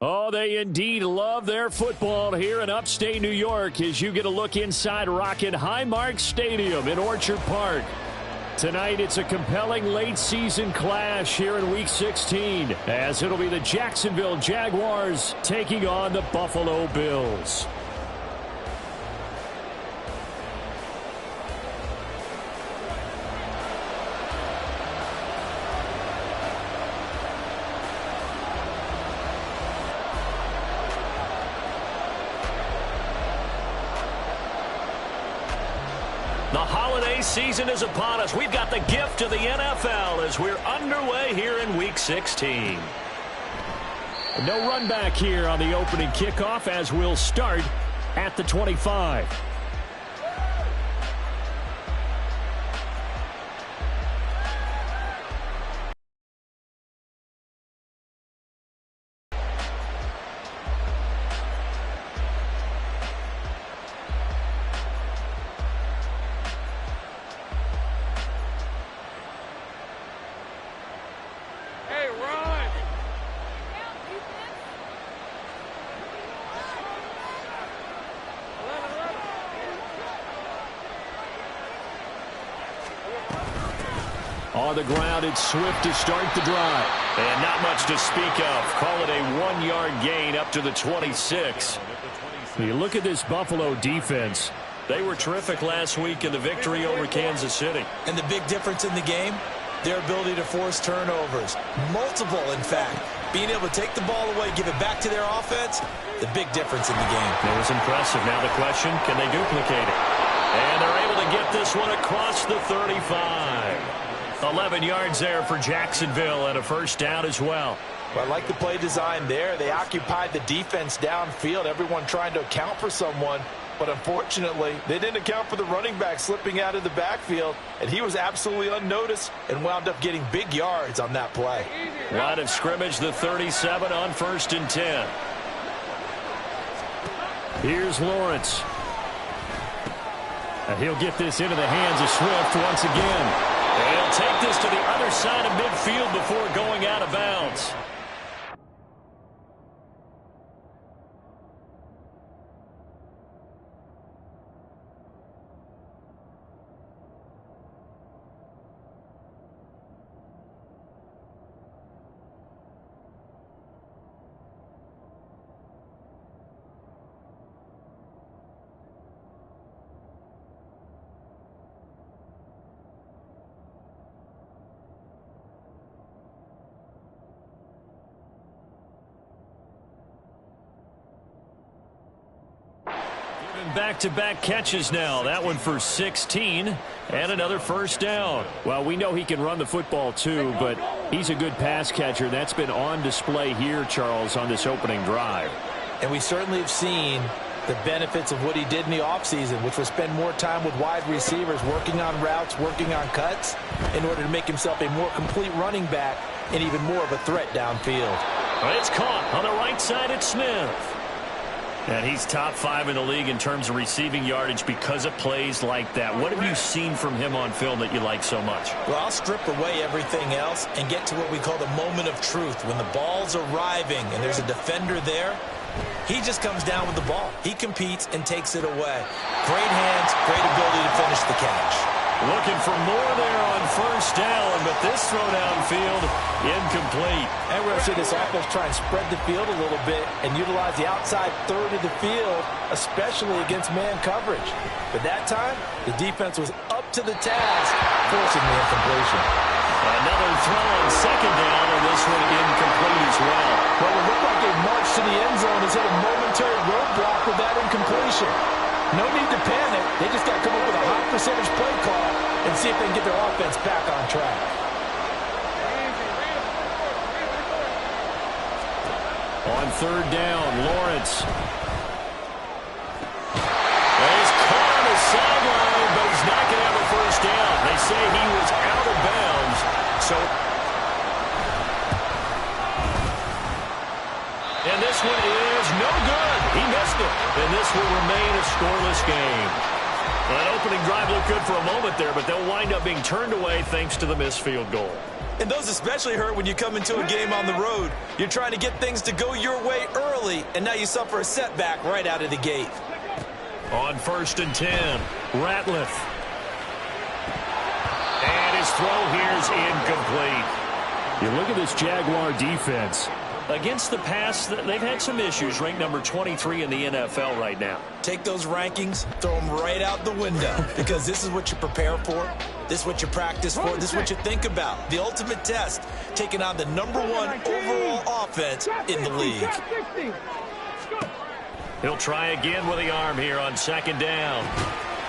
Oh, they indeed love their football here in upstate New York as you get a look inside Rocket Highmark Stadium in Orchard Park. Tonight, it's a compelling late-season clash here in Week 16 as it'll be the Jacksonville Jaguars taking on the Buffalo Bills. The holiday season is upon us. We've got the gift of the NFL as we're underway here in Week 16. No run back here on the opening kickoff as we'll start at the 25. On the ground, it's Swift to start the drive. And not much to speak of. Call it a 1-yard gain up to the 26. You look at this Buffalo defense. They were terrific last week in the victory over Kansas City. And the big difference in the game, their ability to force turnovers. Multiple, in fact. Being able to take the ball away, give it back to their offense, the big difference in the game. It was impressive. Now the question, can they duplicate it? And they're able to get this one across the 35. 11 yards there for Jacksonville and a first down as well. Well, I like the play design there. They occupied the defense downfield, everyone trying to account for someone. But unfortunately, they didn't account for the running back slipping out of the backfield, and he was absolutely unnoticed and wound up getting big yards on that play. Line of scrimmage, the 37 on 1st and 10. Here's Lawrence. And he'll get this into the hands of Swift once again. And he'll take this to the other side of midfield before going out of bounds. Back-to-back catches now. That one for 16 and another first down. Well, we know he can run the football too, but he's a good pass catcher. That's been on display here, Charles, on this opening drive. And we certainly have seen the benefits of what he did in the offseason, which was spend more time with wide receivers, working on routes, working on cuts, in order to make himself a more complete running back and even more of a threat downfield. It's caught on the right side. It's Smith. And he's top 5 in the league in terms of receiving yardage because of plays like that. What have you seen from him on film that you like so much? Well, I'll strip away everything else and get to what we call the moment of truth. When the ball's arriving and there's a defender there, he just comes down with the ball. He competes and takes it away. Great hands, great ability to finish the catch. Looking for more there on first down, but this throw downfield incomplete. And we're going to see this offense try and spread the field a little bit and utilize the outside third of the field, especially against man coverage. But that time, the defense was up to the task, forcing the incompletion. Another throw on second down, and this one incomplete as well. Well, it looked like a march to the end zone has hit a momentary roadblock with that incompletion. No need to panic. They just got to come up with a high percentage play call and see if they can get their offense back on track. On third down, Lawrence. He's caught on the sideline, but he's not going to have a first down. They say he was out of bounds. And this one is no good. He missed it. And this will remain a scoreless game. An opening drive looked good for a moment there, but they'll wind up being turned away thanks to the missed field goal. And those especially hurt when you come into a game on the road. You're trying to get things to go your way early, and now you suffer a setback right out of the gate. On 1st and 10, Ratliff. And his throw here is incomplete. You look at this Jaguar defense. Against the pass, they've had some issues. Ranked number 23 in the NFL right now. Take those rankings, throw them right out the window, because this is what you prepare for. This is what you practice for. This is what you think about. The ultimate test, taking on the #1 overall offense in the league. He'll try again with the arm here on 2nd down.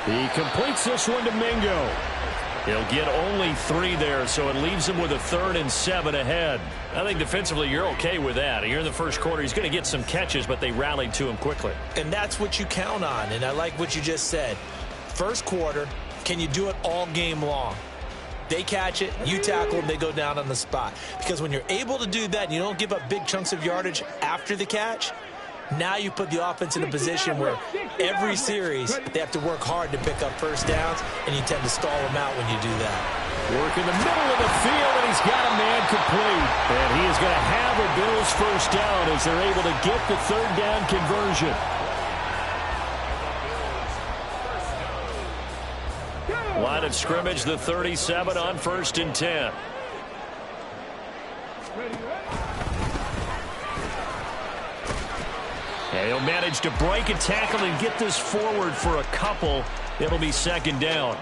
He completes this one to Mingo. He'll get only 3 there, so it leaves him with a 3rd and 7 ahead. I think defensively you're okay with that. Here in the first quarter, he's going to get some catches, but they rallied to him quickly. And that's what you count on, and I like what you just said. First quarter, can you do it all game long? They catch it, you tackle them, they go down on the spot. Because when you're able to do that and you don't give up big chunks of yardage after the catch, now you put the offense in a position where every series they have to work hard to pick up first downs, and you tend to stall them out when you do that. Work in the middle of the field, and he's got a man complete. And he is going to have a Bills first down as they're able to get the 3rd down conversion. Line of scrimmage, the 37 on 1st and 10. And he'll manage to break a tackle and get this forward for a couple. It'll be 2nd down.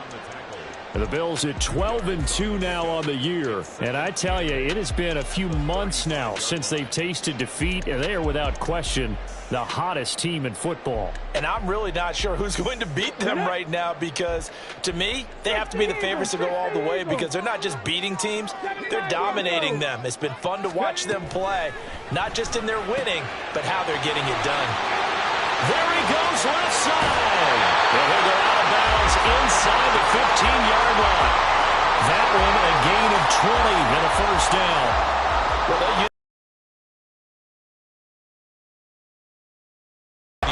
The Bills at 12-2 now on the year. And I tell you, it has been a few months now since they've tasted defeat, and they are without question the hottest team in football. And I'm really not sure who's going to beat them right now, because to me, they have to be the favorites to go all the way, because they're not just beating teams, they're dominating them. It's been fun to watch them play, not just in their winning, but how they're getting it done. There he goes left side. And he'll go out of bounds inside the 15-yard line. That one a gain of 20 and a first down. Well, they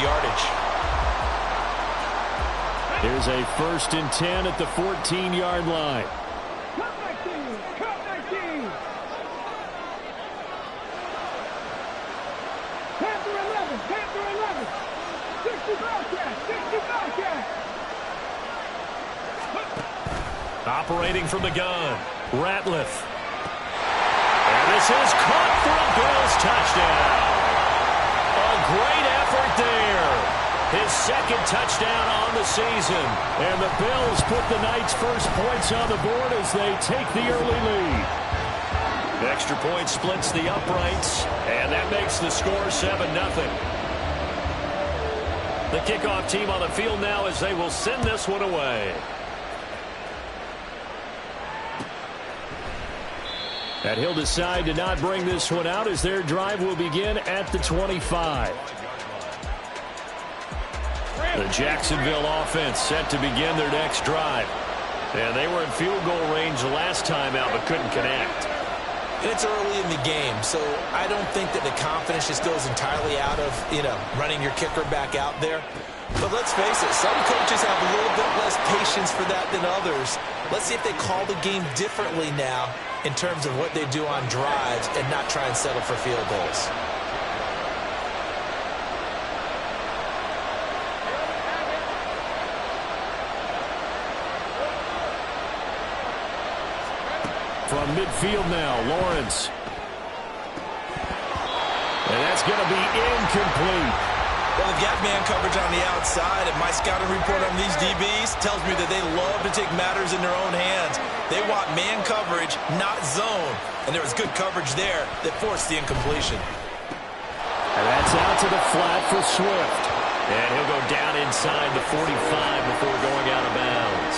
yardage. Here's a 1st and 10 at the 14-yard line. Operating from the gun, Ratliff. And this is caught for a Bills touchdown. A great effort there. His 2nd touchdown on the season. And the Bills put the night's first points on the board as they take the early lead. Extra point splits the uprights, and that makes the score 7-0. The kickoff team on the field now as they will send this one away. And he'll decide to not bring this one out as their drive will begin at the 25. The Jacksonville offense set to begin their next drive. And they were in field goal range last time out but couldn't connect. And it's early in the game, so I don't think that the confidence just goes entirely out of, running your kicker back out there. But let's face it, some coaches have a little bit less patience for that than others. Let's see if they call the game differently now in terms of what they do on drives and not try and settle for field goals. From midfield now, Lawrence. And that's going to be incomplete. Well, they've got man coverage on the outside, and my scouting report on these DBs tells me that they love to take matters in their own hands. They want man coverage, not zone. And there was good coverage there that forced the incompletion. And that's out to the flat for Swift. And he'll go down inside the 45 before going out of bounds.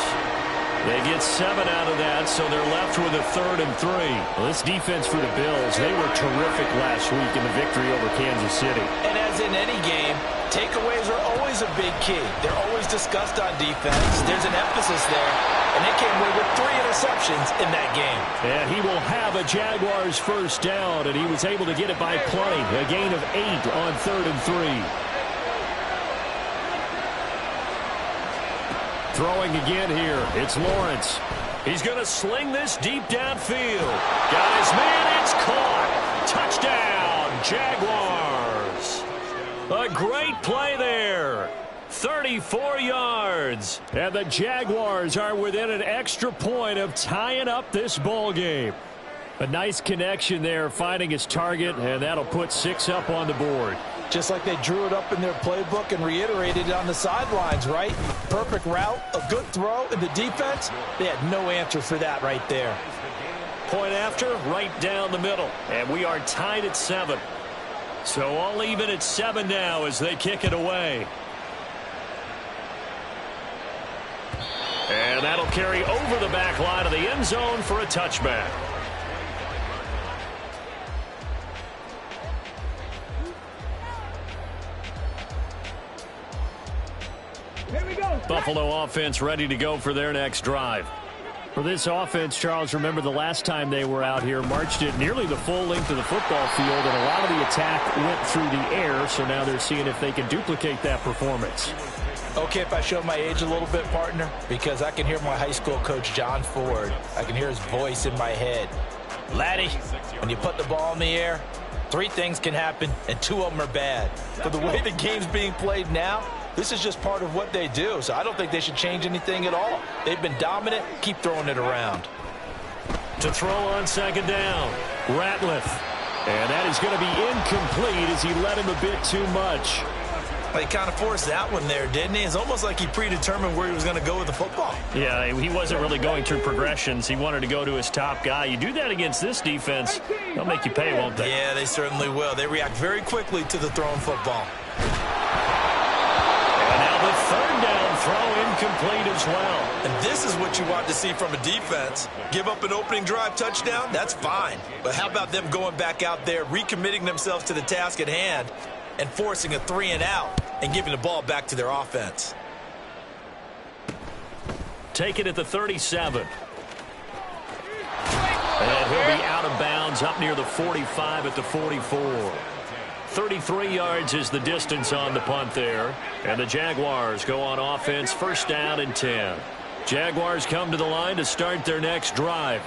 They get 7 out of that, so they're left with a 3rd and 3. Well, this defense for the Bills, they were terrific last week in the victory over Kansas City. And as in any game, takeaways are always a big key. They're always discussed on defense. There's an emphasis there, and they came away with 3 interceptions in that game. And he will have a Jaguars first down, and he was able to get it by plenty. A gain of 8 on 3rd and 3. Throwing again here, it's Lawrence. He's going to sling this deep downfield. Got his man, it's caught. Touchdown, Jaguars. A great play there. 34 yards. And the Jaguars are within an extra point of tying up this ball game. A nice connection there, finding his target, and that'll put 6 up on the board. Just like they drew it up in their playbook and reiterated it on the sidelines, right? Perfect route, a good throw, and the defense, they had no answer for that right there. Point after, right down the middle. And we are tied at 7. So all even at 7 now as they kick it away. And that'll carry over the back line of the end zone for a touchback. Buffalo offense ready to go for their next drive. For this offense, Charles, remember the last time they were out here, marched it nearly the full length of the football field, and a lot of the attack went through the air, so now they're seeing if they can duplicate that performance. Okay, if I show my age a little bit, partner, because I can hear my high school coach, John Ford. I can hear his voice in my head. Laddie, when you put the ball in the air, 3 things can happen, and 2 of them are bad. For the way the game's being played now, this is just part of what they do, so I don't think they should change anything at all. They've been dominant. Keep throwing it around. To throw on second down, Ratliff. And that is going to be incomplete as he led him a bit too much. Well, he kind of forced that one there, didn't he? It's almost like he predetermined where he was going to go with the football. Yeah, he wasn't really going through progressions. He wanted to go to his top guy. You do that against this defense, they'll make you pay, won't they? Yeah, they certainly will. They react very quickly to the thrown football. And now the third down throw incomplete as well. And this is what you want to see from a defense. Give up an opening drive touchdown, that's fine. But how about them going back out there, recommitting themselves to the task at hand, and forcing a 3 and out and giving the ball back to their offense. Take it at the 37. And he'll be out of bounds up near the 45 at the 44. 33 yards is the distance on the punt there. And the Jaguars go on offense, first down and 10. Jaguars come to the line to start their next drive.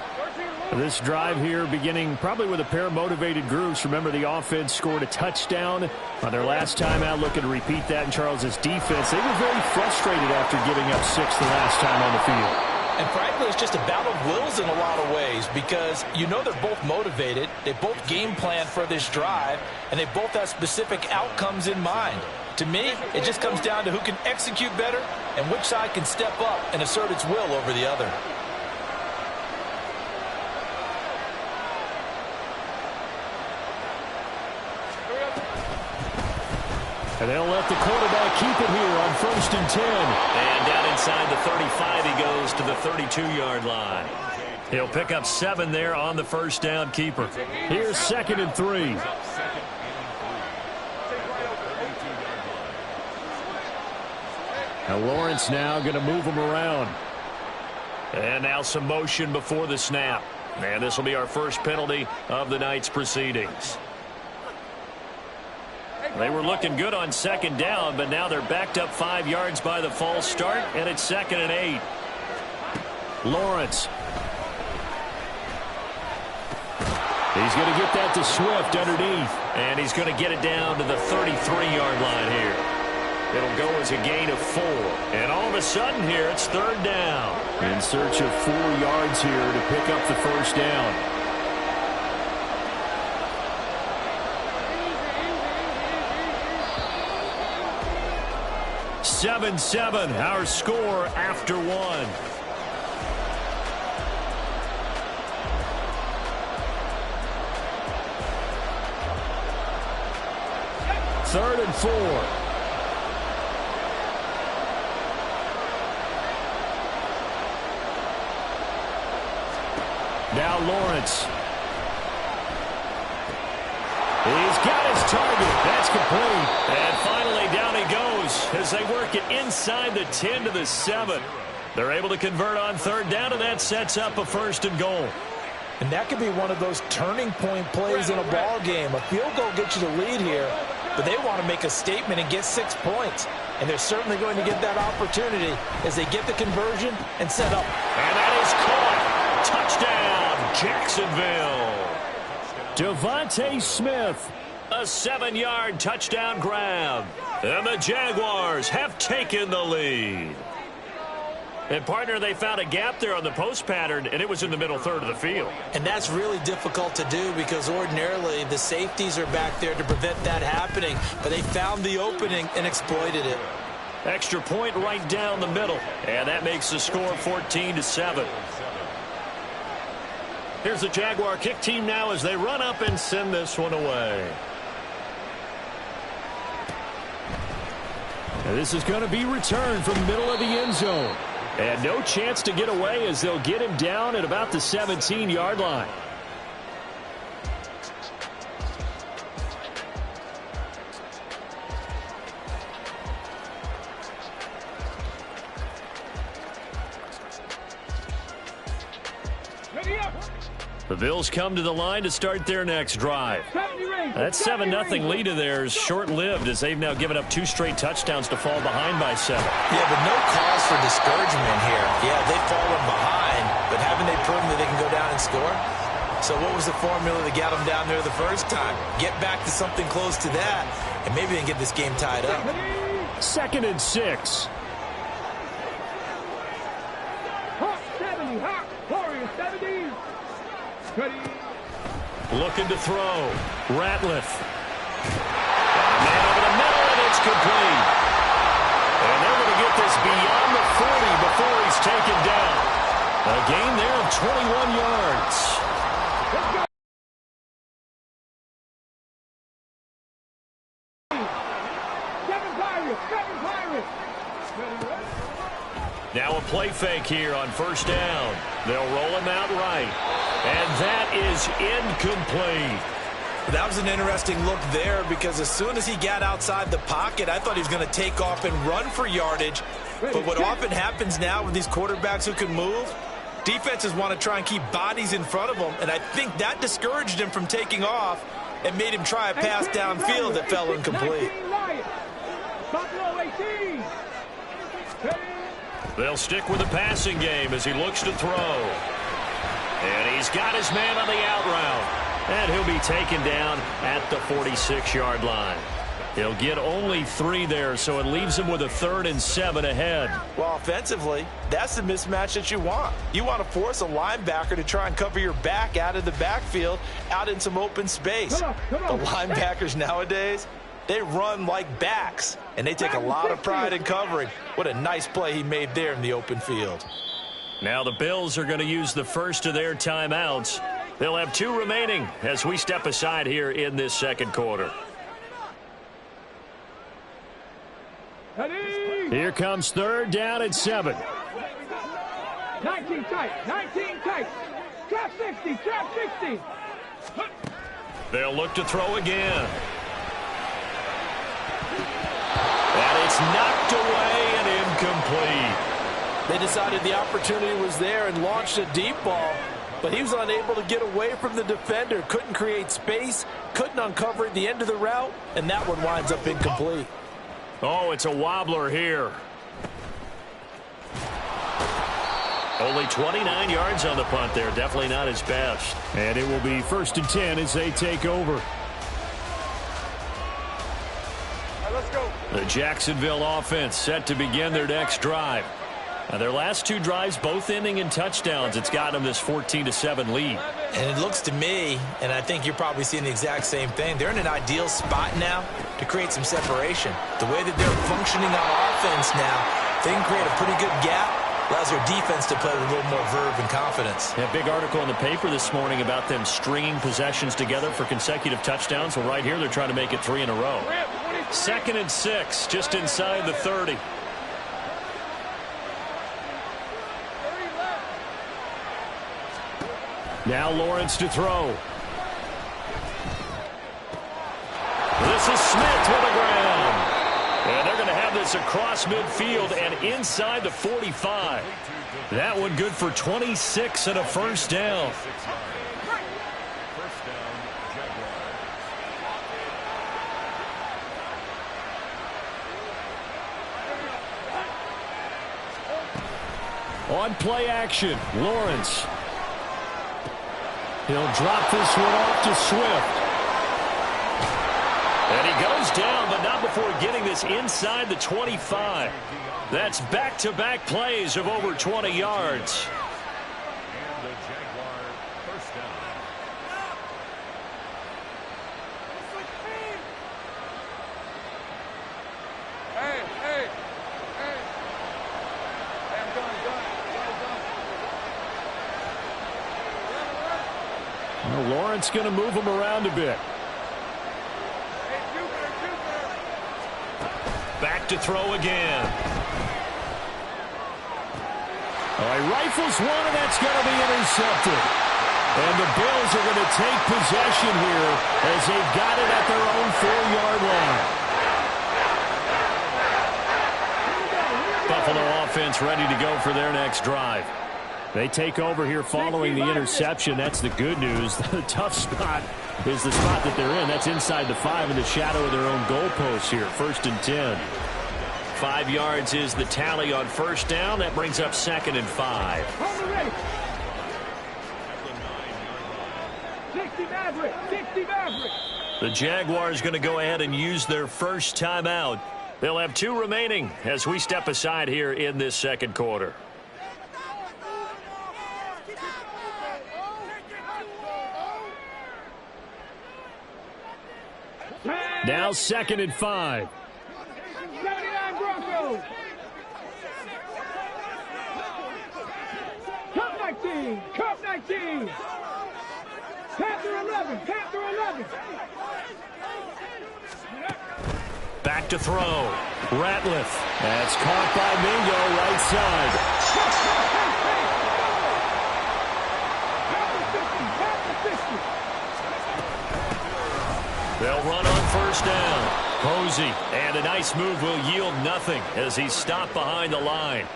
This drive here beginning probably with a pair of motivated groups. Remember, the offense scored a touchdown on their last time out. Looking to repeat that in Charles's defense. They were very frustrated after giving up 6 the last time on the field. And frankly, it's just a battle of wills in a lot of ways because you know they're both motivated. They both game plan for this drive, and they both have specific outcomes in mind. To me, it just comes down to who can execute better and which side can step up and assert its will over the other. And they'll let the quarterback keep it here on 1st and 10. And down inside the 35, he goes to the 32-yard line. He'll pick up 7 there on the first down keeper. Here's 2nd and 3. Now Lawrence now going to move him around. And now some motion before the snap. And this will be our first penalty of the night's proceedings. They were looking good on second down, but now they're backed up 5 yards by the false start, and it's 2nd and 8. Lawrence. He's going to get that to Swift underneath. And he's going to get it down to the 33-yard line here. It'll go as a gain of 4. And all of a sudden here, it's 3rd down. In search of 4 yards here to pick up the first down. (7-7) our score after 1. Third and 4. Now Lawrence. He's got his target. That's complete. And finally down he goes as they work it inside the 10 to the 7. They're able to convert on 3rd down, and that sets up a 1st and goal. And that could be one of those turning point plays in a ball game. A field goal gets you the lead here, but they want to make a statement and get 6 points. And they're certainly going to get that opportunity as they get the conversion and set up. And that is caught. Touchdown, Jacksonville. Devontae Smith. A 7-yard touchdown grab. And the Jaguars have taken the lead. And, partner, they found a gap there on the post pattern, and it was in the middle third of the field. And that's really difficult to do because ordinarily the safeties are back there to prevent that happening. But they found the opening and exploited it. Extra point right down the middle. And that makes the score 14-7. Here's the Jaguar kick team now as they run up and send this one away. And this is going to be returned from the middle of the end zone. And no chance to get away as they'll get him down at about the 17-yard line. The Bills come to the line to start their next drive. That 7-0 lead of theirs short-lived as they've now given up 2 straight touchdowns to fall behind by 7. Yeah, but no cause for discouragement here. Yeah, they've fallen behind, but haven't they proven that they can go down and score? So what was the formula that got them down there the first time? Get back to something close to that, and maybe they can get this game tied up. 2nd and 6. Hawk 70, Hawk, Warrior 70. Looking to throw. Ratliff. Man over the middle, and it's complete. And they're going to get this beyond the 40 before he's taken down. A gain there of 21 yards. Seven Pirates. Now a play fake here on first down. They'll roll him out right. And that is incomplete. That was an interesting look there because as soon as he got outside the pocket, I thought he was going to take off and run for yardage. But what often happens now with these quarterbacks who can move, defenses want to try and keep bodies in front of them. And I think that discouraged him from taking off and made him try a pass downfield that fell incomplete. They'll stick with the passing game as he looks to throw. And he's got his man on the out route. And he'll be taken down at the 46-yard line. He'll get only 3 there, so it leaves him with a 3rd and 7 ahead. Well, offensively, that's the mismatch that you want. You want to force a linebacker to try and cover your back out of the backfield, out in some open space. Come on. The linebackers nowadays, they run like backs, and they take a lot of pride in covering. What a nice play he made there in the open field. Now the Bills are going to use the first of their timeouts. They'll have 2 remaining as we step aside here in this second quarter. Here comes 3rd down and 7. 19 tight. Trap 60. They'll look to throw again. And it's knocked away and incomplete. They decided the opportunity was there and launched a deep ball, but he was unable to get away from the defender, couldn't create space, couldn't uncover at the end of the route, and that one winds up incomplete. Oh, it's a wobbler here. Only 29 yards on the punt there. Definitely not his best. And it will be 1st and 10 as they take over. Let's go. The Jacksonville offense set to begin their next drive. Now their last 2 drives, both ending in touchdowns. It's got them this 14-7 lead. And it looks to me, and I think you're probably seeing the exact same thing, they're in an ideal spot now to create some separation. The way that they're functioning on offense now, they can create a pretty good gap. Allows their defense to play with a little more verve and confidence. A big article in the paper this morning about them stringing possessions together for consecutive touchdowns. Well, right here, they're trying to make it 3 in a row. 2nd and 6, just inside the 30. Now Lawrence to throw. This is Smith with the ground. And they're going to have this across midfield and inside the 45. That one good for 26 and a first down. On play action, Lawrence. He'll drop this one off to Swift. And he goes down, but not before getting this inside the 25. That's back-to-back plays of over 20 yards. And the Jaguar first down. Hey, hey, hey. Hey, I'm done. Well, Lawrence going to move him around a bit. Back to throw again. He rifles one, and that's going to be intercepted. And the Bills are going to take possession here as they've got it at their own 4-yard line. Buffalo offense ready to go for their next drive. They take over here following the interception. That's the good news. The tough spot is the spot that they're in. That's inside the 5 in the shadow of their own goalpost here. 1st and 10. 5 yards is the tally on first down. That brings up 2nd and 5. 60 Maverick, 60 Maverick. The Jaguars going to go ahead and use their first timeout. They'll have 2 remaining as we step aside here in this second quarter. Now 2nd and 5. 79 Broncos. Cup 19, Cup 19. Panther 11, Panther 11. Back to throw. Ratliff. That's caught by Mingo right side. They'll run on first down. Posey, and a nice move will yield nothing as he's stopped behind the line.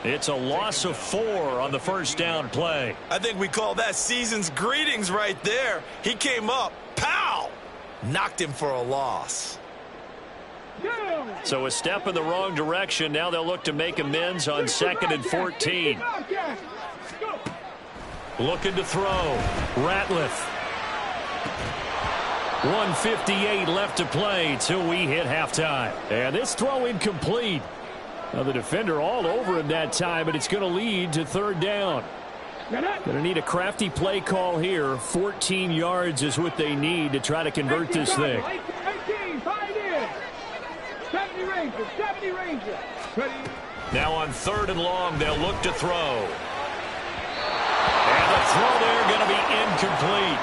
It's a loss of 4 on the first down play. I think we call that season's greetings right there. He came up, pow! Knocked him for a loss. So a step in the wrong direction. Now they'll look to make amends on 2nd and 14. Looking to throw. Ratliff. 1:58 left to play till we hit halftime. And this throw incomplete. Now the defender all over him that time, but it's going to lead to 3rd down. Going to need a crafty play call here. 14 yards is what they need to try to convert this thing. 18, 5 in. 70 Rangers, 70 Rangers. Now on 3rd and long, they'll look to throw. And the throw there going to be incomplete.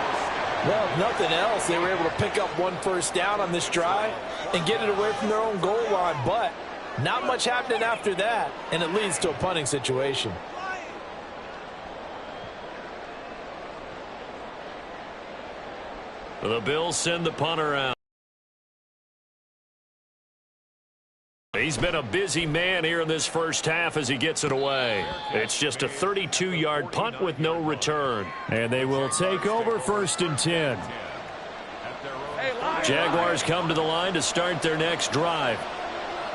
Well, if nothing else, they were able to pick up 1 first down on this drive and get it away from their own goal line. But not much happening after that, and it leads to a punting situation. The Bills send the punter out. He's been a busy man here in this first half as he gets it away. It's just a 32-yard punt with no return. And they will take over 1st and 10. Jaguars come to the line to start their next drive.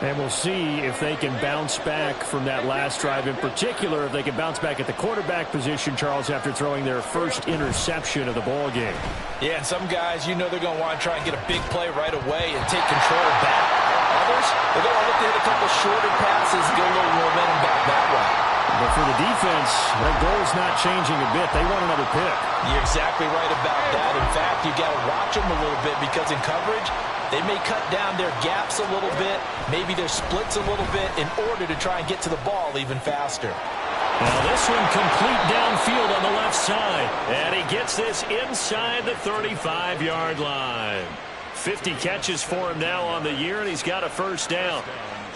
And we'll see if they can bounce back from that last drive. In particular, if they can bounce back at the quarterback position, Charles, after throwing their first interception of the ball game. Yeah, and some guys, you know they're going to want to try and get a big play right away and take control back. Others, they're going to look to hit a couple shorter passes, get a little momentum back that way. But for the defense, their goal's not changing a bit. They want another pick. You're exactly right about that. In fact, you got to watch them a little bit because in coverage, they may cut down their gaps a little bit, maybe their splits a little bit in order to try and get to the ball even faster. Now this one complete downfield on the left side. And he gets this inside the 35-yard line. 50 catches for him now on the year, and he's got a first down.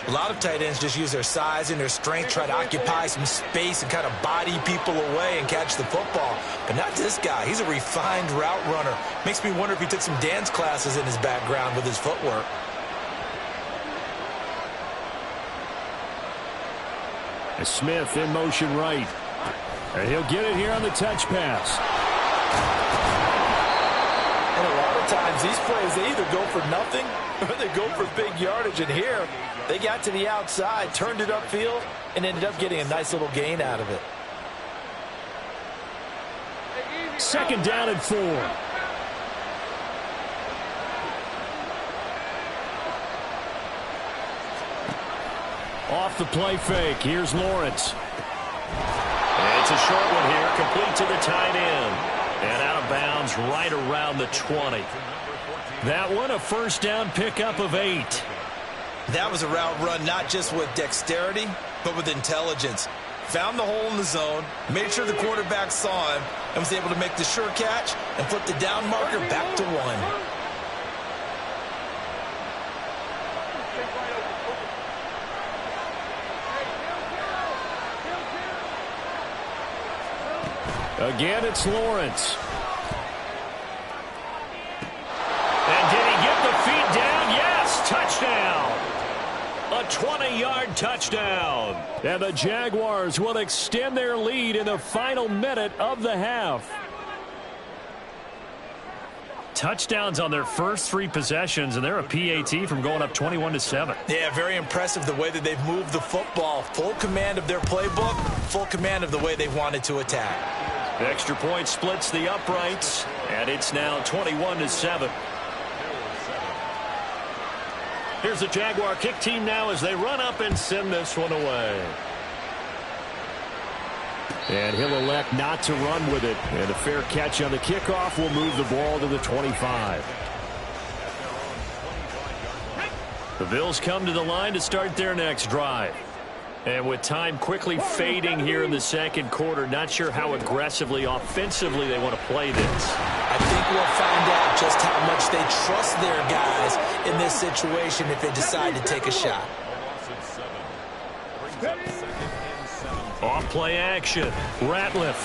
A lot of tight ends just use their size and their strength, try to occupy some space and kind of body people away and catch the football. But not this guy. He's a refined route runner. Makes me wonder if he took some dance classes in his background with his footwork. Smith in motion right. And he'll get it here on the touch pass. And a lot of of times, these plays, they either go for nothing or they go for big yardage. And here, they got to the outside, turned it upfield, and ended up getting a nice little gain out of it. Second down and 4. Off the play fake. Here's Lawrence. It's a short one here, complete to the tight end. And out of bounds right around the 20. That one, a first down pickup of 8. That was a route run not just with dexterity, but with intelligence. Found the hole in the zone, made sure the quarterback saw him, and was able to make the sure catch and flip the down marker back to 1. Again, it's Lawrence. And did he get the feet down? Yes, touchdown. A 20-yard touchdown. And the Jaguars will extend their lead in the final minute of the half. Touchdowns on their first 3 possessions, and they're a PAT from going up 21-7. Yeah, very impressive the way that they've moved the football. Full command of their playbook, full command of the way they wanted to attack. Extra point splits the uprights, and it's now 21-7. Here's the Jaguar kick team now as they run up and send this one away. And he'll elect not to run with it. And a fair catch on the kickoff will move the ball to the 25. The Bills come to the line to start their next drive. And with time quickly fading here in the second quarter, not sure how aggressively, offensively they want to play this. I think we'll find out just how much they trust their guys in this situation if they decide to take a shot. Off play action. Ratliff.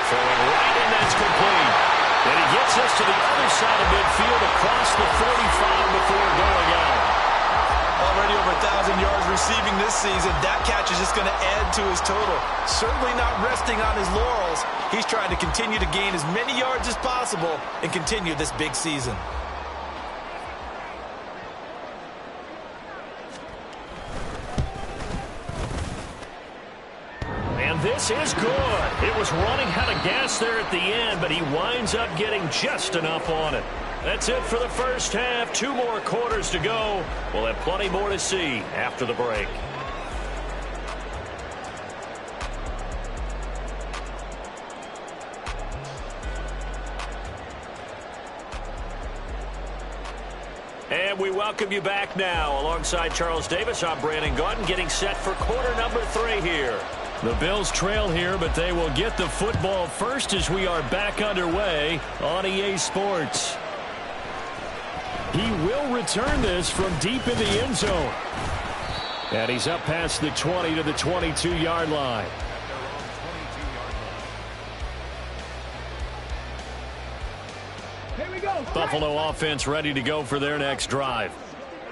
Throwing right, and that's complete. And he gets us to the other side of midfield across the 45 before going out. Already over 1,000 yards receiving this season. That catch is just going to add to his total. Certainly not resting on his laurels. He's trying to continue to gain as many yards as possible and continue this big season. And this is good. It was running out of gas there at the end, but he winds up getting just enough on it. That's it for the first half. 2 more quarters to go. We'll have plenty more to see after the break. And we welcome you back now. Alongside Charles Davis, I'm Brandon Gaudin, getting set for quarter number 3 here. The Bills trail here, but they will get the football first as we are back underway on EA Sports. He will return this from deep in the end zone. And he's up past the 20 to the 22-yard line. Here we go. Buffalo offense ready to go for their next drive.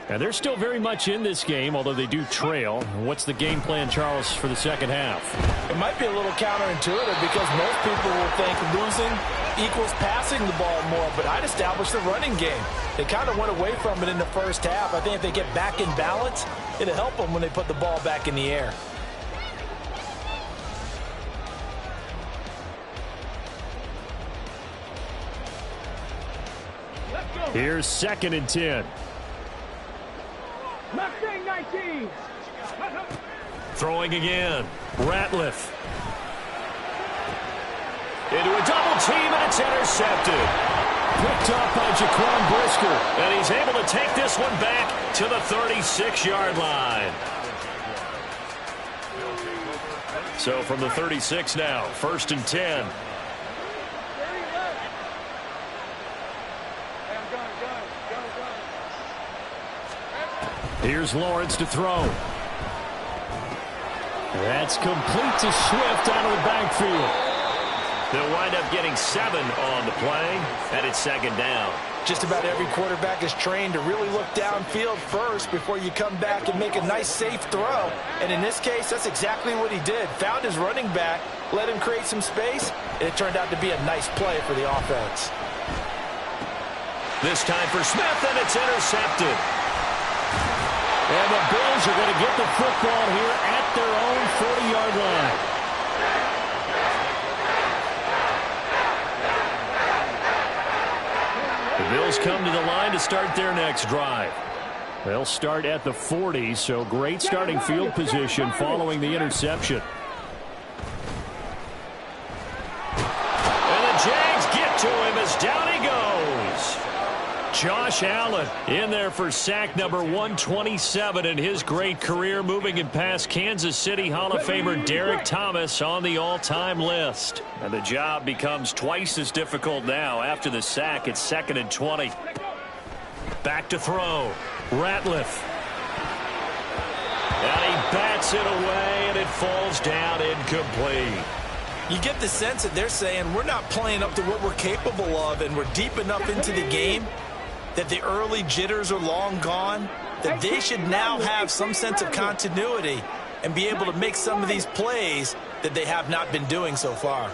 And they're still very much in this game, although they do trail. What's the game plan, Charles, for the second half? It might be a little counterintuitive because most people will think losing equals passing the ball more, but I'd establish the running game. They kind of went away from it in the first half. I think if they get back in balance, it'll help them when they put the ball back in the air. Here's 2nd and 10. Mustang 19. Throwing again. Ratliff. Into a double team, and it's intercepted. Picked up by Jaquan Brisker. And he's able to take this one back to the 36-yard line. So from the 36 now, 1st and 10. Here's Lawrence to throw. That's complete to Swift out of the backfield. They'll wind up getting 7 on the play, and it's 2nd down. Just about every quarterback is trained to really look downfield first before you come back and make a nice, safe throw. And in this case, that's exactly what he did. Found his running back, let him create some space, and it turned out to be a nice play for the offense. This time for Smith, and it's intercepted. And the Bills are going to get the football here at their own 40-yard line. The Bills come to the line to start their next drive. They'll start at the 40, so great starting field position following the interception. And the Jags get to him as down he goes. Josh Allen in there for sack number 127 in his great career, moving it past Kansas City Hall of Famer Derek Thomas on the all-time list. And the job becomes twice as difficult now. After the sack, it's 2nd and 20. Back to throw. Ratliff. And he bats it away, and it falls down incomplete. You get the sense that they're saying we're not playing up to what we're capable of, and we're deep enough into the game that the early jitters are long gone, that they should now have some sense of continuity and be able to make some of these plays that they have not been doing so far.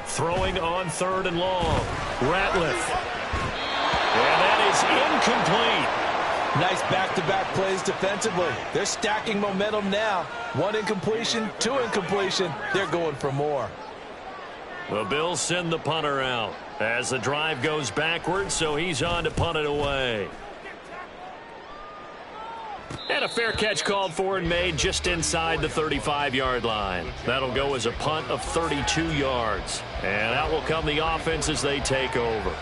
Throwing on 3rd and long. Ratliff. And that is incomplete. Nice back-to-back plays defensively. They're stacking momentum now. 1 incompletion, 2 incompletion. They're going for more. The Bills send the punter out as the drive goes backwards, so he's on to punt it away. And a fair catch called for and made just inside the 35-yard line. That'll go as a punt of 32 yards. And out will come the offense as they take over.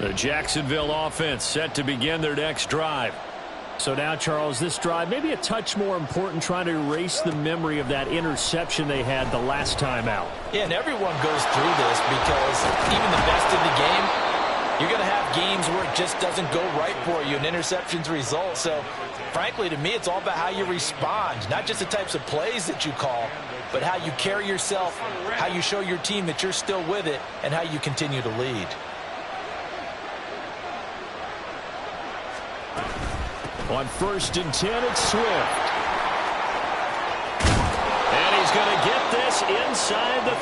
The Jacksonville offense set to begin their next drive. So now, Charles, this drive maybe a touch more important, trying to erase the memory of that interception they had the last time out. Yeah, and everyone goes through this because even the best in the game, you're going to have games where it just doesn't go right for you and interceptions result. So, frankly, to me, it's all about how you respond, not just the types of plays that you call, but how you carry yourself, how you show your team that you're still with it, and how you continue to lead. On 1st and 10, it's Swift. And he's going to get this inside the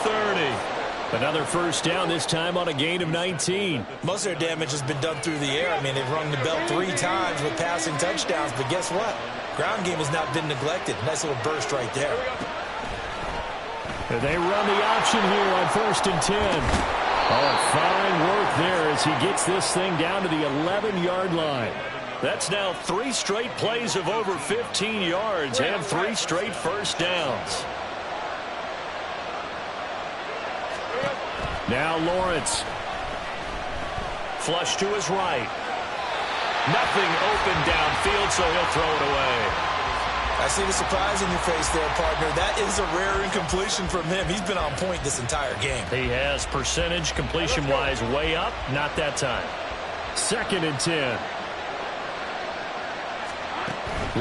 30. Another first down, this time on a gain of 19. Most of their damage has been done through the air. I mean, they've rung the bell 3 times with passing touchdowns, but guess what? Ground game has not been neglected. Nice little burst right there. And they run the option here on 1st and 10. Oh, fine work there as he gets this thing down to the 11-yard line. That's now 3 straight plays of over 15 yards and 3 straight first downs. Now Lawrence. Flush to his right. Nothing open downfield, so he'll throw it away. I see the surprise in your face there, partner. That is a rare incompletion from him. He's been on point this entire game. He has percentage completion-wise way up. Not that time. 2nd and 10.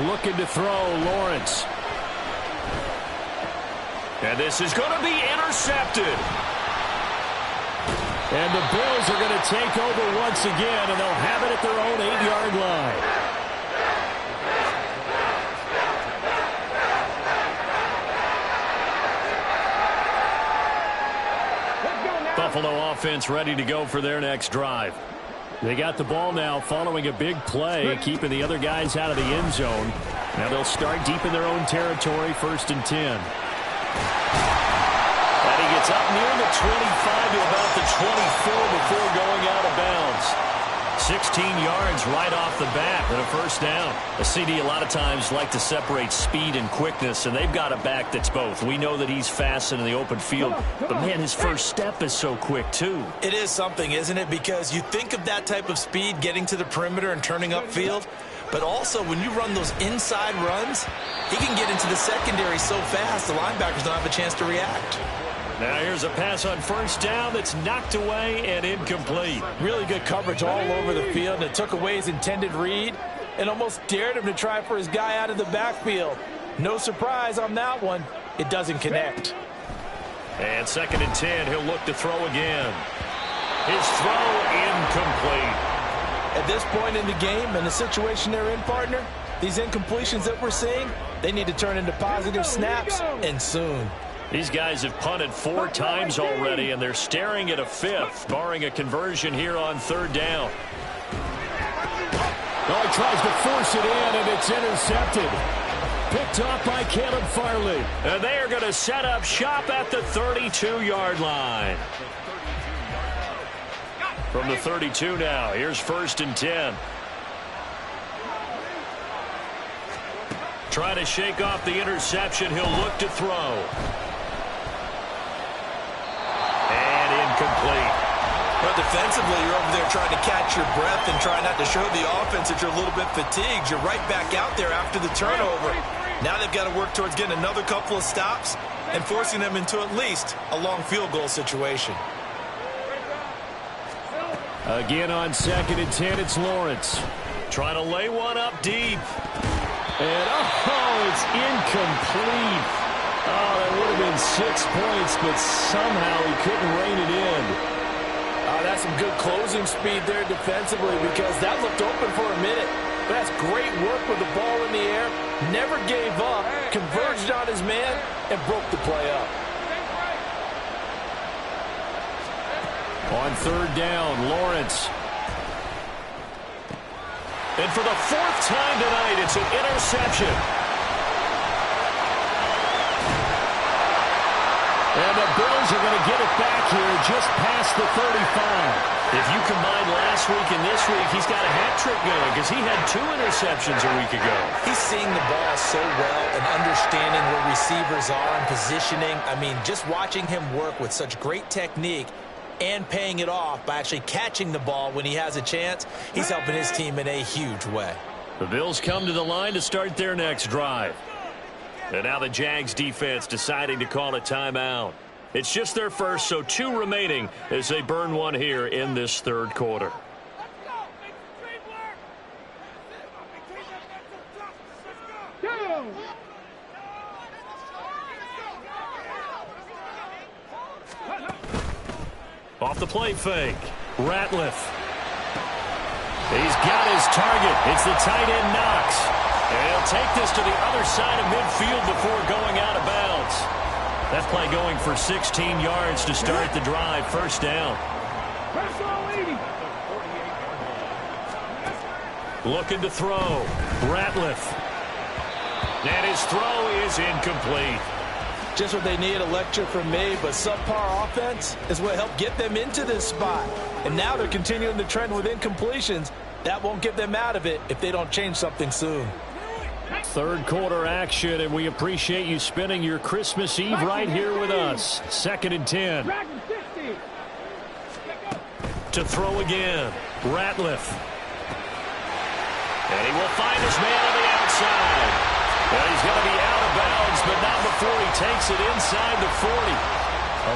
Looking to throw, Lawrence. And this is going to be intercepted. And the Bills are going to take over once again, and they'll have it at their own 8-yard line. Buffalo offense ready to go for their next drive. They got the ball now following a big play, keeping the other guys out of the end zone. Now they'll start deep in their own territory, 1st and 10. And he gets up near the 25 to about the 24 before going out of bounds. 16 yards right off the bat and a first down. A CD a lot of times like to separate speed and quickness, and they've got a back that's both. We know that he's fast in the open field, but man, his first step is so quick too. It is something, isn't it? Because you think of that type of speed getting to the perimeter and turning upfield, but also when you run those inside runs, he can get into the secondary so fast the linebackers don't have a chance to react. Now here's a pass on first down that's knocked away and incomplete. Really good coverage all over the field, and it took away his intended read and almost dared him to try for his guy out of the backfield. No surprise on that one. It doesn't connect. And 2nd and 10, he'll look to throw again. His throw incomplete. At this point in the game and the situation they're in, partner, These incompletions that we're seeing, they need to turn into positive snaps, and soon. These guys have punted 4 times already, and they're staring at a 5th, barring a conversion here on 3rd down. Oh, he tries to force it in, and it's intercepted. Picked off by Caleb Farley. And they are going to set up shop at the 32-yard line. From the 32 now, here's 1st and 10. Trying to shake off the interception. He'll look to throw. And incomplete. But defensively, you're over there trying to catch your breath and try not to show the offense that you're a little bit fatigued. You're right back out there after the turnover. Now they've got to work towards getting another couple of stops and forcing them into at least a long field goal situation. Again on 2nd and 10, it's Lawrence. Trying to lay one up deep. And, oh, it's incomplete. Oh, that would have been 6 points, but somehow he couldn't rein it in. That's some good closing speed there defensively because that looked open for a minute. But that's great work with the ball in the air. Never gave up, converged on his man, and broke the play up. On 3rd down, Lawrence. And for the 4th time tonight, it's an interception. And the Bills are going to get it back here just past the 35. If you combine last week and this week, he's got a hat trick going because he had 2 interceptions a week ago. He's seeing the ball so well and understanding where receivers are and positioning. I mean, just watching him work with such great technique and paying it off by actually catching the ball when he has a chance, he's helping his team in a huge way. The Bills come to the line to start their next drive. And now the Jags defense deciding to call a timeout. It's just their first, so 2 remaining as they burn one here in this 3rd quarter. Off the play fake. Ratliff. He's got his target. It's the tight end Knox. And he'll take this to the other side of midfield before going out of bounds. That play going for 16 yards to start the drive. 1st down. Looking to throw. Ratliff. And his throw is incomplete. Just what they need, a lecture from me, but subpar offense is what helped get them into this spot. And now they're continuing the trend with incompletions. That won't get them out of it if they don't change something soon. 3rd quarter action, and we appreciate you spending your Christmas Eve right here with us. 2nd and 10. To throw again. Ratliff. And he will find his man on the outside. Well, he's going to be out of bounds, but not before he takes it inside the 40.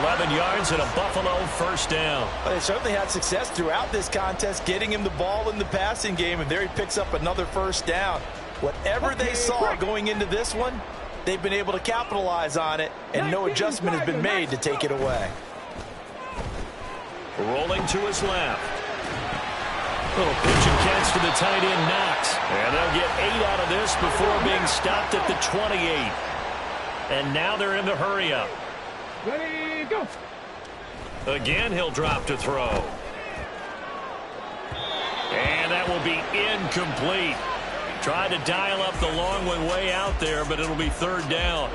11 yards and a Buffalo 1st down. Well, they certainly had success throughout this contest, getting him the ball in the passing game, and there he picks up another 1st down. Whatever they saw going into this one, they've been able to capitalize on it, and no adjustment has been made to take it away. Rolling to his left. Little pitch and catch to the tight end Knox. And they'll get 8 out of this before being stopped at the 28. And now they're in the hurry up. Ready, go. Again, he'll drop to throw. And that will be incomplete. Tried to dial up the long one way out there, but it'll be 3rd down.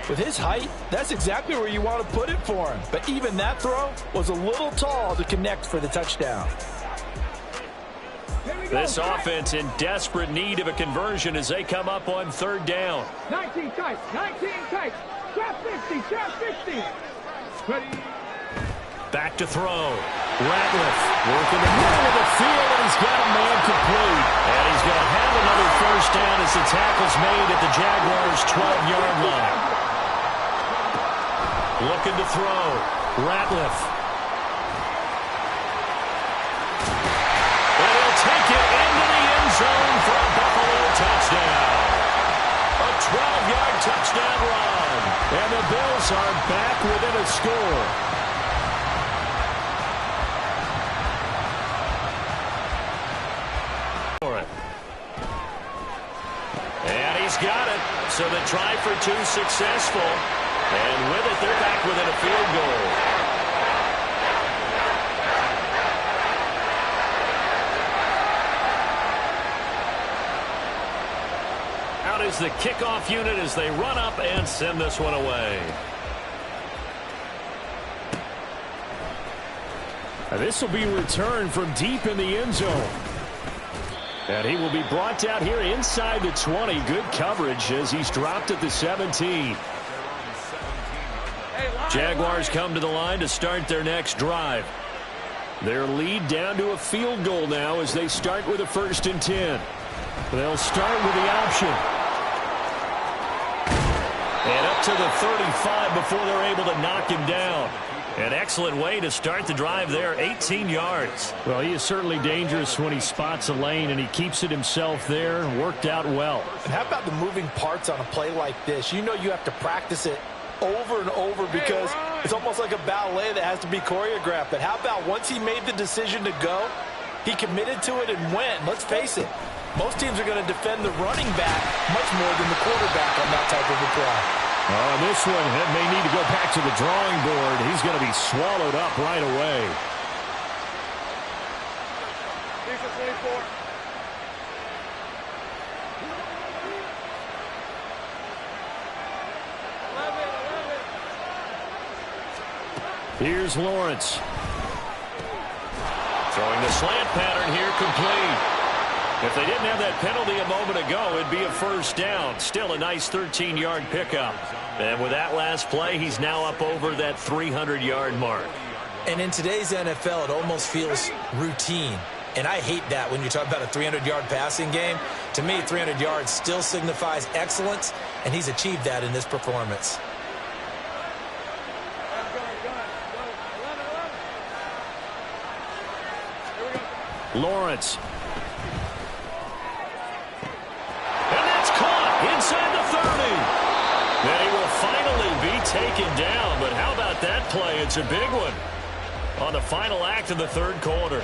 With his height, that's exactly where you want to put it for him. But even that throw was a little tall to connect for the touchdown. This offense in desperate need of a conversion as they come up on 3rd down. 19 tight, 19 tight. Trap 50, trap 50. Ready. Back to throw. Ratliff Working the middle of the field, and he's got a man complete. And he's going to have another 1st down as the tackle's made at the Jaguars' 12-yard line. Looking to throw. Ratliff. And he'll take it into the end zone for a Buffalo touchdown. A 12-yard touchdown run. And the Bills are back within a score. So the try for two successful. And with it, they're back within a field goal. Out is the kickoff unit as they run up and send this one away. This will be returned from deep in the end zone. And he will be brought down here inside the 20. Good coverage as he's dropped at the 17. Jaguars come to the line to start their next drive. Their lead down to a field goal now as they start with a 1st and 10. They'll start with the option. And up to the 35 before they're able to knock him down. An excellent way to start the drive there, 18 yards. Well, he is certainly dangerous when he spots a lane, and he keeps it himself there. Worked out well. And how about the moving parts on a play like this? You know you have to practice it over and over because it's almost like a ballet that has to be choreographed. But how about once he made the decision to go, he committed to it and went. Let's face it, most teams are going to defend the running back much more than the quarterback on that type of a play. Oh, this one may need to go back to the drawing board. He's going to be swallowed up right away. Here's Lawrence. Throwing the slant pattern here, complete. If they didn't have that penalty a moment ago, it'd be a 1st down. Still a nice 13-yard pickup. And with that last play, he's now up over that 300-yard mark. And in today's NFL, it almost feels routine. And I hate that when you talk about a 300-yard passing game. To me, 300 yards still signifies excellence, and he's achieved that in this performance. Lawrence. Inside the 30. Then he will finally be taken down. But how about that play? It's a big one on the final act of the 3rd quarter.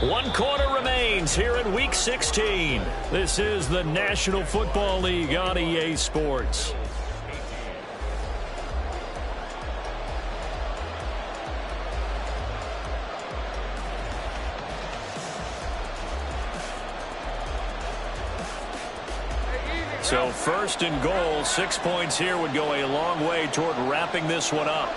1 quarter remains here in Week 16. This is the National Football League on EA Sports. So 1st and goal, 6 points here would go a long way toward wrapping this one up.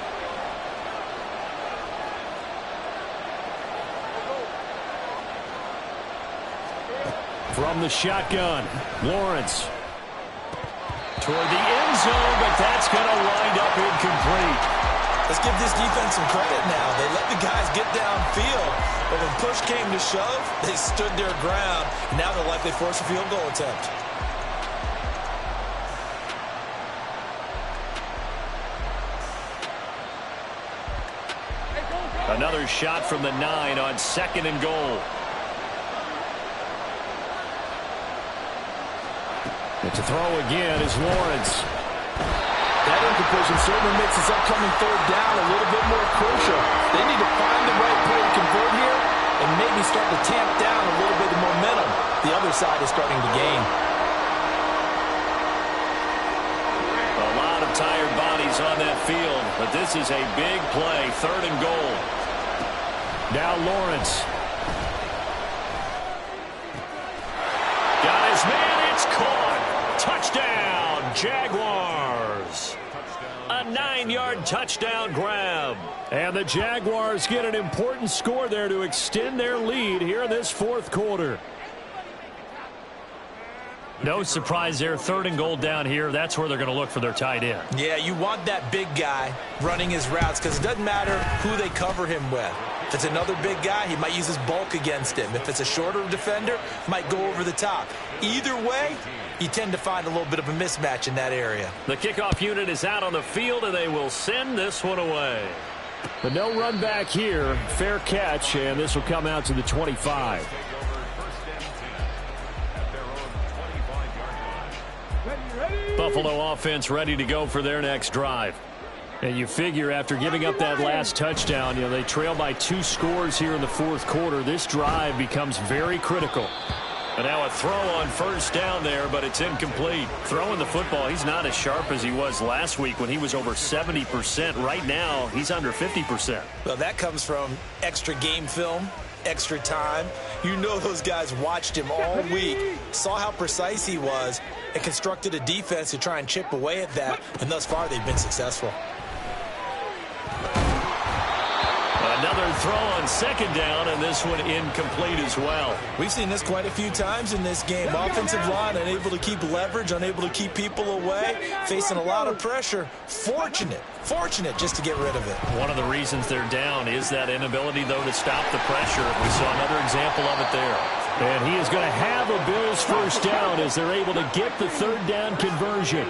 From the shotgun, Lawrence. Toward the end zone, but that's going to wind up incomplete. Let's give this defense some credit now. They let the guys get downfield, but when push came to shove, they stood their ground. Now they'll likely force a field goal attempt. Another shot from the 9 on 2nd and goal. And to throw again is Lawrence. That incompletion certainly makes this upcoming 3rd down a little bit more crucial. They need to find the right play to convert here and maybe start to tamp down a little bit of momentum. The other side is starting to gain. A lot of tired bodies on that field, but this is a big play, 3rd and goal. Now Lawrence. Got his man, it's caught. Touchdown, Jaguars. A 9-yard touchdown grab. And the Jaguars get an important score there to extend their lead here in this 4th quarter. No surprise there, 3rd and goal down here. That's where they're going to look for their tight end. Yeah, you want that big guy running his routes because it doesn't matter who they cover him with. If it's another big guy, he might use his bulk against him. If it's a shorter defender, might go over the top. Either way, you tend to find a little bit of a mismatch in that area. The kickoff unit is out on the field, and they will send this one away. But no run back here. Fair catch, and this will come out to the 25. Buffalo offense ready to go for their next drive. And you figure after giving up that last touchdown, they trail by 2 scores here in the 4th quarter. This drive becomes very critical. And now a throw on first down there, but it's incomplete. Throwing the football, he's not as sharp as he was last week when he was over 70%. Right now, he's under 50%. Well, that comes from extra game film, extra time. You know those guys watched him all week, saw how precise he was, and constructed a defense to try and chip away at that, and thus far they've been successful. Another throw on second down, and this one incomplete as well. We've seen this quite a few times in this game. Offensive line unable to keep leverage, unable to keep people away, facing a lot of pressure. Fortunate just to get rid of it. One of the reasons they're down is that inability, though, to stop the pressure. We saw another example of it there. And he is going to have a Bills first down as they're able to get the third down conversion.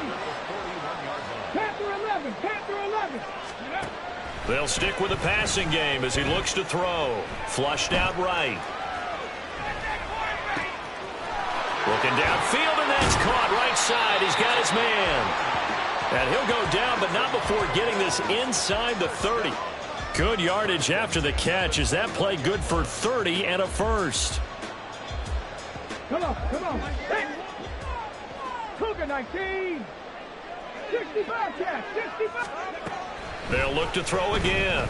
Panther 11, Panther 11. They'll stick with the passing game as he looks to throw. Flushed out right. Looking downfield, and that's caught right side. He's got his man. And he'll go down, but not before getting this inside the 30. Good yardage after the catch. Is that play good for 30 and a first? Come on. Hey. Cougar 19. 65 catch, 65. They'll look to throw again.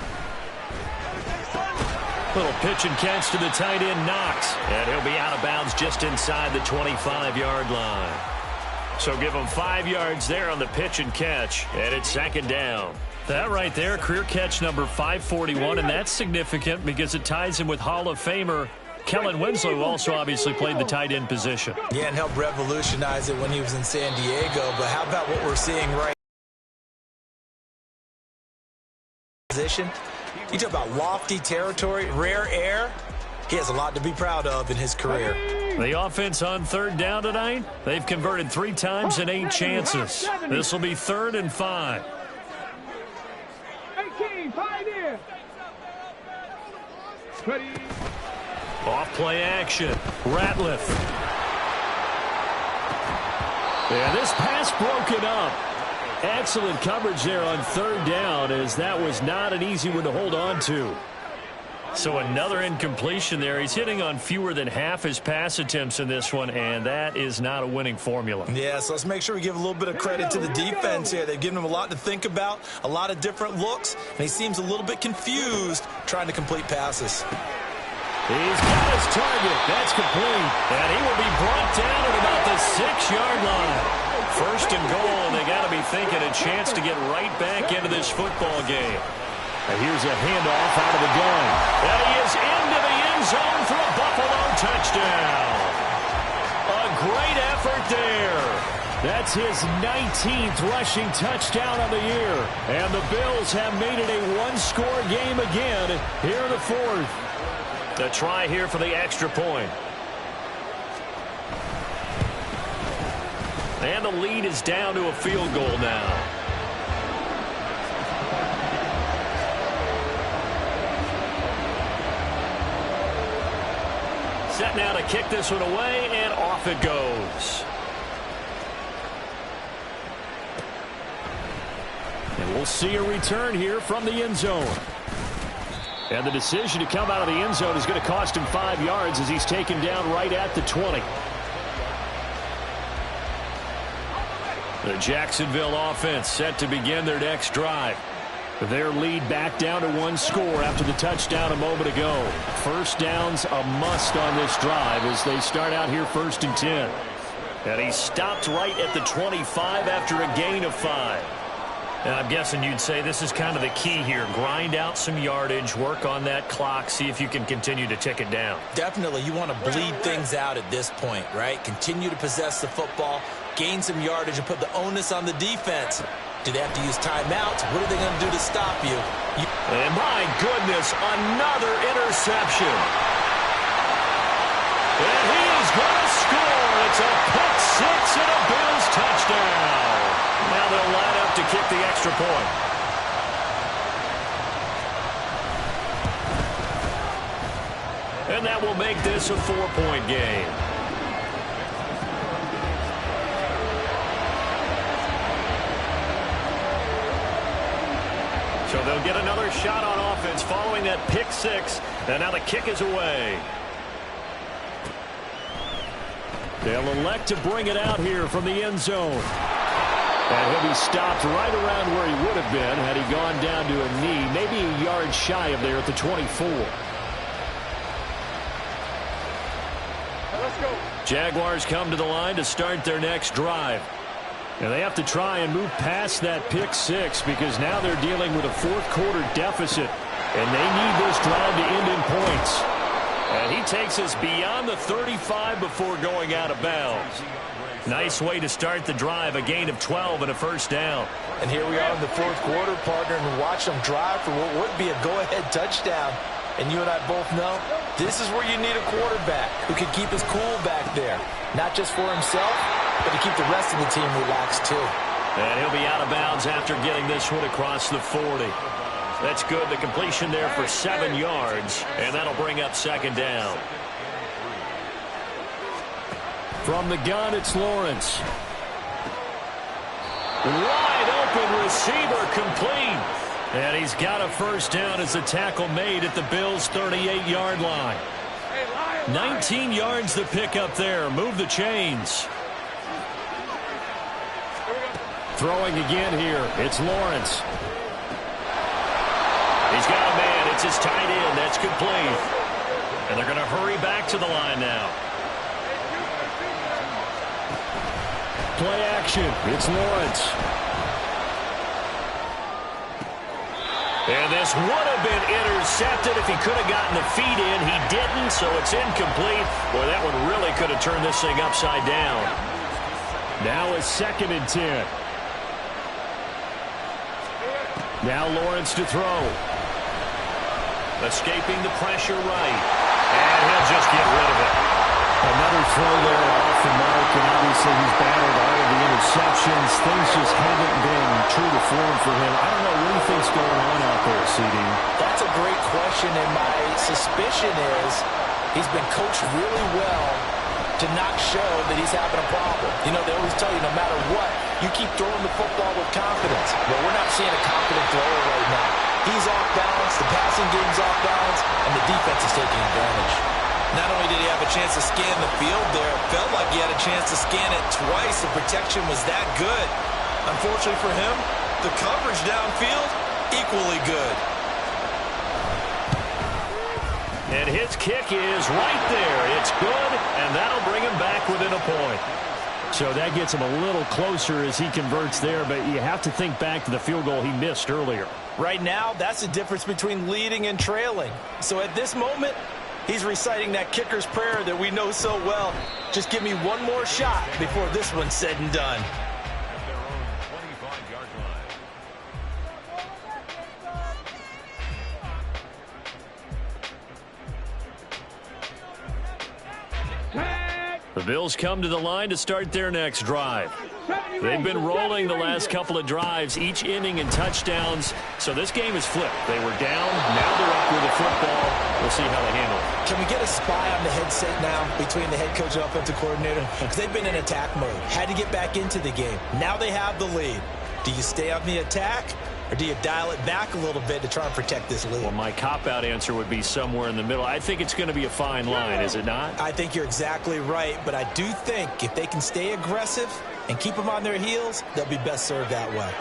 Little pitch and catch to the tight end, Knox. And he'll be out of bounds just inside the 25-yard line. So give him 5 yards there on the pitch and catch. And it's second down. That right there, career catch number 541. And that's significant because it ties him with Hall of Famer Kellen Winslow, who also obviously played the tight end position. Yeah, and helped revolutionize it when he was in San Diego. But how about what we're seeing right now? You talk about lofty territory, rare air. He has a lot to be proud of in his career. The offense on third down tonight, they've converted 3 times in 8 chances. This will be 3rd and 5. 18, pioneer. Ready. Off play action. Ratliff. And this pass broken up. Excellent coverage there on third down, as that was not an easy one to hold on to. So another incompletion there. He's hitting on fewer than half his pass attempts in this one, and that is not a winning formula. Yeah, so let's make sure we give a little bit of credit to the defense here. They've given him a lot to think about, a lot of different looks, and he seems a little bit confused trying to complete passes. He's got his target. That's complete. And he will be brought down at about the 6-yard line. First and goal, and they got to be thinking a chance to get right back into this football game. And here's a handoff out of the gun. And he is into the end zone for a Buffalo touchdown. A great effort there. That's his 19th rushing touchdown of the year. And the Bills have made it a one-score game again here in the 4th. The try here for the extra point. And the lead is down to a field goal now. Set now to kick this one away, and off it goes. And we'll see a return here from the end zone. And the decision to come out of the end zone is going to cost him 5 yards as he's taken down right at the 20. The Jacksonville offense set to begin their next drive. Their lead back down to 1 score after the touchdown a moment ago. First down's a must on this drive as they start out here 1st and 10. And he stopped right at the 25 after a gain of 5. And I'm guessing you'd say this is kind of the key here. Grind out some yardage, work on that clock, see if you can continue to tick it down. Definitely. You want to bleed things out at this point, right? Continue to possess the football, gain some yardage, and put the onus on the defense. Do they have to use timeouts? What are they going to do to stop you? And my goodness, another interception. And he is going to score. It's a pick 6 and a Bills touchdown. Now they'll line up to kick the extra point. And that will make this a 4-point game. So they'll get another shot on offense following that pick 6. And now the kick is away. They'll elect to bring it out here from the end zone. And he'll be stopped right around where he would have been had he gone down to a knee, maybe a yard shy of there at the 24. Let's go. Jaguars come to the line to start their next drive. And they have to try and move past that pick six because now they're dealing with a fourth-quarter deficit. And they need this drive to end in points. And he takes us beyond the 35 before going out of bounds. Nice way to start the drive, a gain of 12 and a first down. And here we are in the fourth quarter, partner, and watch them drive for what would be a go-ahead touchdown. And you and I both know this is where you need a quarterback who can keep his cool back there. Not just for himself, but to keep the rest of the team relaxed too. And he'll be out of bounds after getting this one across the 40. That's good. The completion there for 7 yards, and that'll bring up second down. From the gun, it's Lawrence. Wide open receiver complete. And he's got a first down as the tackle made at the Bills' 38-yard line. 19 yards the pick up there. Move the chains. Throwing again here. It's Lawrence. He's got a man. It's his tight end. That's complete. And they're going to hurry back to the line now. Play action. It's Lawrence. And this would have been intercepted if he could have gotten the feet in. He didn't, so it's incomplete. Boy, that one really could have turned this thing upside down. Now a 2nd and 10. Now Lawrence to throw. Escaping the pressure right. And he'll just get rid of it. Another throw there off the mark, and obviously he's battled all of the interceptions. Things just haven't been true to form for him. I don't know what he thinks going on out there, CD. That's a great question, and my suspicion is he's been coached really well to not show that he's having a problem. You know, they always tell you no matter what, you keep throwing the football with confidence. But we're not seeing a confident thrower right now. He's off balance, the passing game's off balance, and the defense is taking advantage. Not only did he have a chance to scan the field there, it felt like he had a chance to scan it twice. The protection was that good. Unfortunately for him, the coverage downfield, equally good. And his kick is right there. It's good, and that'll bring him back within a point. So that gets him a little closer as he converts there, but you have to think back to the field goal he missed earlier. Right now, that's the difference between leading and trailing. So at this moment, he's reciting that kicker's prayer that we know so well. Just give me one more shot before this one's said and done. The Bills come to the line to start their next drive. They've been rolling the last couple of drives, each inning in touchdowns. So this game is flipped. They were down, now they're up with the football. We'll see how they handle it. Can we get a spy on the headset now between the head coach and offensive coordinator? Because they've been in attack mode. Had to get back into the game. Now they have the lead. Do you stay on the attack, or do you dial it back a little bit to try and protect this lead? Well, my cop-out answer would be somewhere in the middle. I think it's going to be a fine line, is it not? I think you're exactly right, but I do think if they can stay aggressive and keep them on their heels, they'll be best served that way.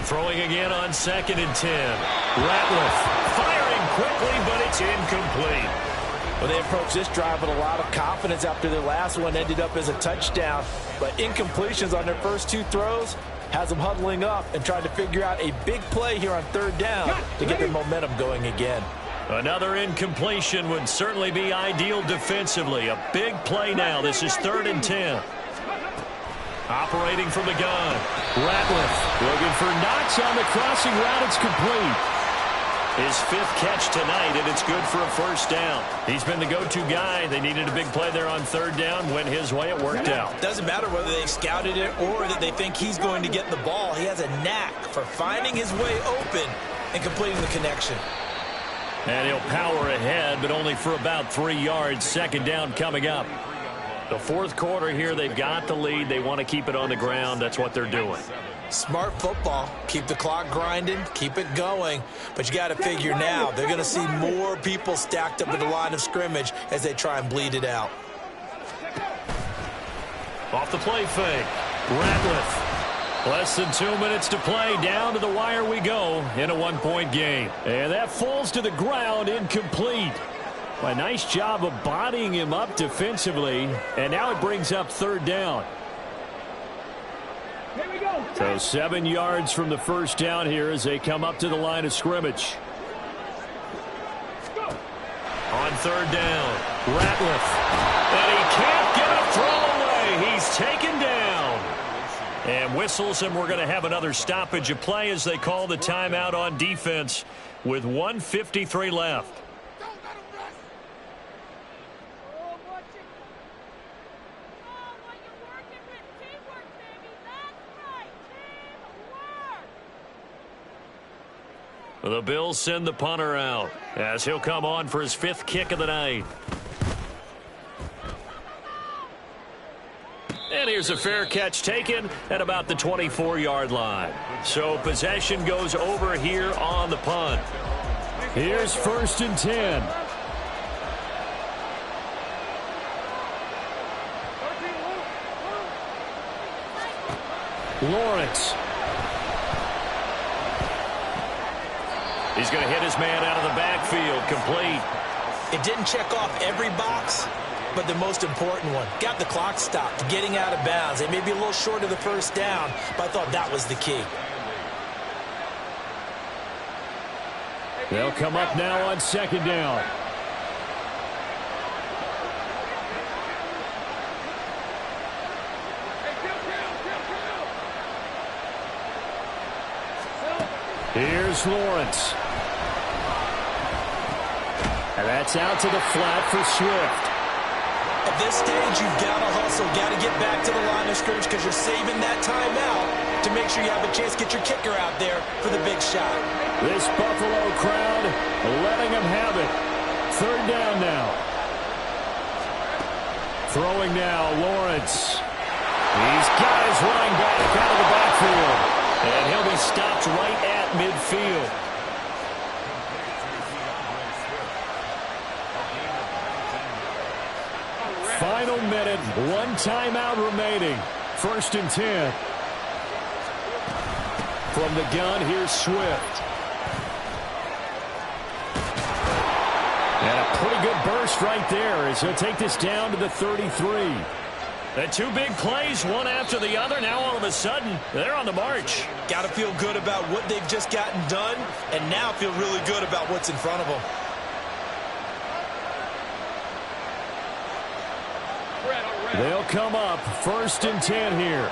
Throwing again on 2nd and 10. Ratliff firing quickly, but it's incomplete. Well, they approached this drive with a lot of confidence after their last one ended up as a touchdown. But incompletions on their first 2 throws has them huddling up and trying to figure out a big play here on 3rd down to get their momentum going again. Another incompletion would certainly be ideal defensively. A big play now. This is 3rd and 10. Operating from the gun. Ratliff looking for Knox on the crossing route. It's complete. His 5th catch tonight, and it's good for a first down. He's been the go-to guy. They needed a big play there on 3rd down. Went his way. It worked out. Doesn't matter whether they scouted it or that they think he's going to get the ball. He has a knack for finding his way open and completing the connection. And he'll power ahead, but only for about 3 yards. 2nd down coming up. The fourth quarter here, they've got the lead. They want to keep it on the ground. That's what they're doing. Smart football. Keep the clock grinding. Keep it going. But you got to figure now, they're going to see more people stacked up at the line of scrimmage as they try and bleed it out. Off the play fake. Ratliff. Less than 2 minutes to play. Down to the wire we go in a one-point game. And that falls to the ground, incomplete. A nice job of bodying him up defensively. And now it brings up third down. Here we go. So 7 yards from the first down here as they come up to the line of scrimmage. On third down, Ratliff. And he can't get a throw away. He's taken down. And whistles, and we're going to have another stoppage of play as they call the timeout on defense with 1:53 left. The Bills send the punter out as he'll come on for his 5th kick of the night. And here's a fair catch taken at about the 24-yard line. So possession goes over here on the punt. Here's 1st and 10. Lawrence. He's going to hit his man out of the backfield, complete. It didn't check off every box, but the most important one. Got the clock stopped, getting out of bounds. It may be a little short of the first down, but I thought that was the key. They'll come up now on 2nd down. Here's Lawrence. And that's out to the flat for Swift. At this stage, you've got to hustle, got to get back to the line of scrimmage because you're saving that timeout to make sure you have a chance to get your kicker out there for the big shot. This Buffalo crowd letting them have it. 3rd down now. Throwing now, Lawrence. He's got his running back out of the backfield. And he'll be stopped right at midfield. Final minute, 1 timeout remaining. 1st and 10. From the gun, here's Swift. And a pretty good burst right there as he'll take this down to the 33. The 2 big plays, one after the other. Now all of a sudden, they're on the march. Got to feel good about what they've just gotten done, and now feel really good about what's in front of them. They'll come up 1st and 10 here.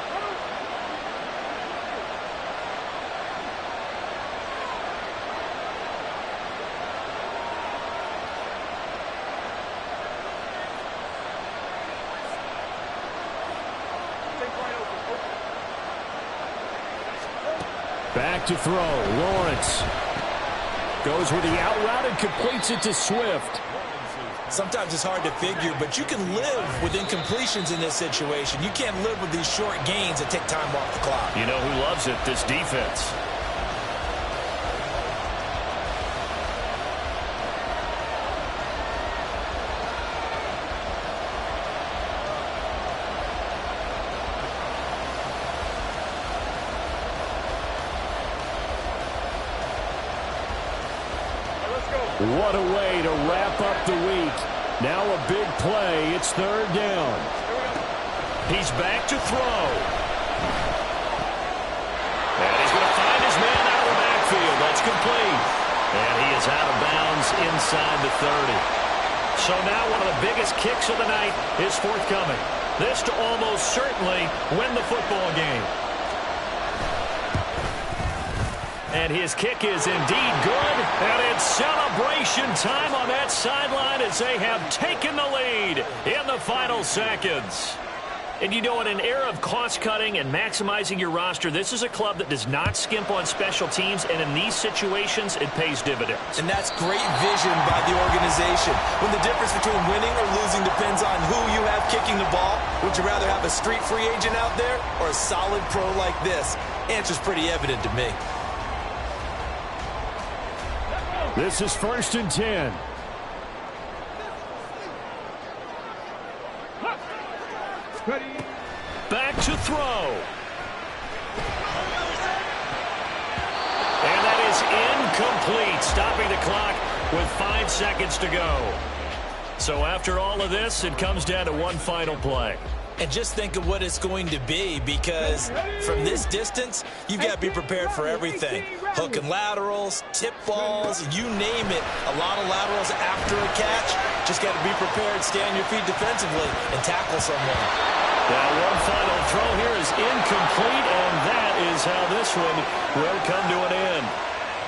Back to throw. Lawrence goes with the out route and completes it to Swift. Sometimes it's hard to figure, but you can live with incompletions in this situation. You can't live with these short gains that take time off the clock. You know who loves it? This defense. What a way to wrap up the week. Now a big play. It's 3rd down. He's back to throw. And he's going to find his man out of the backfield. That's complete. And he is out of bounds inside the 30. So now one of the biggest kicks of the night is forthcoming. This to almost certainly win the football game. And his kick is indeed good. And it's celebration time on that sideline as they have taken the lead in the final seconds. And you know, in an era of cost-cutting and maximizing your roster, this is a club that does not skimp on special teams, and in these situations, it pays dividends. And that's great vision by the organization. When the difference between winning or losing depends on who you have kicking the ball, would you rather have a street free agent out there or a solid pro like this? Answer's pretty evident to me. This is 1st and 10. Back to throw. And that is incomplete, stopping the clock with 5 seconds to go. So after all of this, it comes down to one final play. And just think of what it's going to be, because from this distance, you've got to be prepared for everything. Hook and laterals, tip balls, you name it. A lot of laterals after a catch. Just got to be prepared, stay on your feet defensively, and tackle someone. Now one final throw here is incomplete, and that is how this one will come to an end.